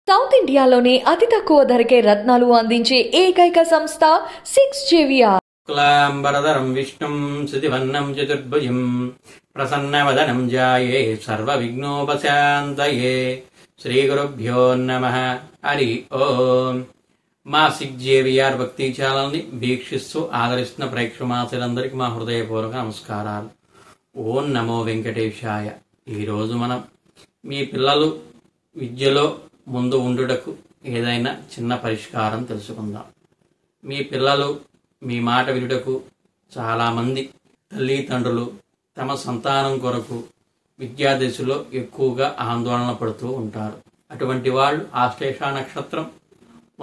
South ఇండియాలోనే అతి తక్కువ ధరకే రత్నాలు అందించే ఏకైక సంస్థ 6JVR. కులాంబరధరం విష్ణుం శితివన్నం చతుర్భుజం ప్రసన్నవదనం ధ్యాయే సర్వవిఘ్నోపశాంతయే. శ్రీ గురుభ్యో నమః. హరి ఓం. మా 6JVR భక్తి ఛానల్ని వీక్షిస్తూ ఆదరిస్తున్న ప్రేక్షమాసులందరికీ మా హృదయపూర్వక నమస్కారాలు. ఓం నమో వెంకటేశాయ. ఈరోజు మనం మీ పిల్లలు విద్యలో ముందు ఉండుటకు ఏదైనా చిన్న పరిష్కారం తెలుసుకుందాం. మీ పిల్లలు మీ మాట వినుటకు చాలామంది తల్లిదండ్రులు తమ సంతానం కొరకు విద్యాదశలో ఎక్కువగా ఆందోళన పడుతూ ఉంటారు. అటువంటి వాళ్ళు ఆశ్లేష నక్షత్రం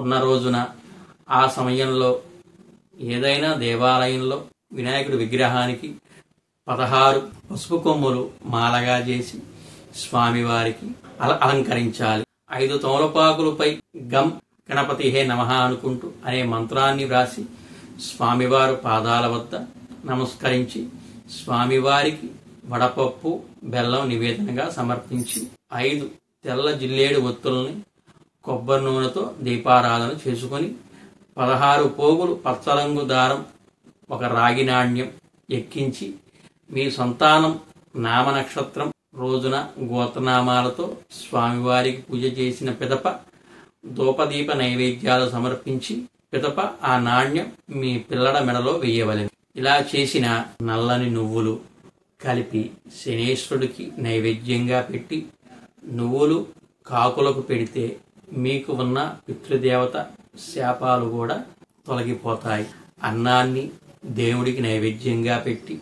ఉన్న రోజున ఆ సమయంలో ఏదైనా దేవాలయంలో వినాయకుడి విగ్రహానికి 16 పసుపు కొమ్ములు మాలగా చేసి స్వామివారికి అలంకరించాలి. 5 తమలపాకులపై గం గణపతి హే నమః అనుకుంటూ అనే మంత్రాన్ని వ్రాసి స్వామివారు పాదాల వద్ద నమస్కరించి స్వామివారికి వడపప్పు బెల్లం నివేదనగా సమర్పించి 5 తెల్ల జిల్లేడు ఒత్తుల్ని కొబ్బరి నూనెతో దీపారాధన చేసుకొని 16 పోగులు పచ్చరంగు దారం ఒక రాగి నాణ్యం ఎక్కించి మీ సంతానం నామ నక్షత్రం రోజున గోత్రనామాలతో స్వామివారికి పూజ చేసిన పిదప ధూపదీప నైవేద్యాలు సమర్పించి పిదప ఆ నాణ్యం మీ పిల్లల మెడలో వెయ్యవలెను. ఇలా చేసిన నల్లని నువ్వులు కలిపి శనేశ్వరుడికి నైవేద్యంగా పెట్టి నువ్వులు కాకులకు పెడితే మీకు ఉన్న పితృదేవత శాపాలు కూడా తొలగిపోతాయి. అన్నాన్ని దేవుడికి నైవేద్యంగా పెట్టి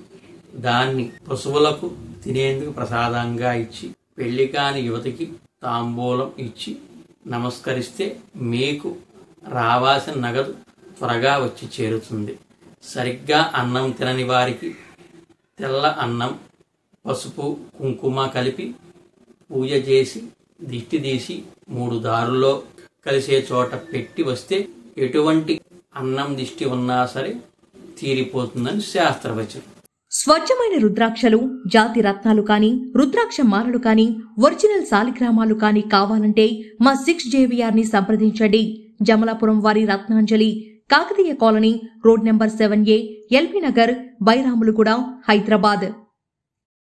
దాన్ని పశువులకు తినేందుకు ప్రసాదంగా ఇచ్చి పెళ్లి కాని యువతికి తాంబూలం ఇచ్చి నమస్కరిస్తే మీకు రావాల్సిన నగదు త్వరగా వచ్చి చేరుతుంది. సరిగ్గా అన్నం తినని వారికి తెల్ల అన్నం పసుపు కుంకుమ కలిపి పూజ చేసి దిష్టి తీసి 3 దారుల్లో కలిసే చోట పెట్టి వస్తే ఎటువంటి అన్నం దిష్టి ఉన్నా సరే తీరిపోతుందని శాస్త్రవచనం. స్వచ్ఛమైన రుద్రాక్షలు, జాతి రత్నాలు కానీ, రుద్రాక్ష మాలలు కానీ, ఒరిజినల్ సాలిగ్రామాలు కానీ కావాలంటే మా 6JVR ని సంప్రదించండి. జమలాపురం వారి Ratnanjali, Kakatiya colony, road number 7A, LB Nagar, Bairamalguda, Hyderabad.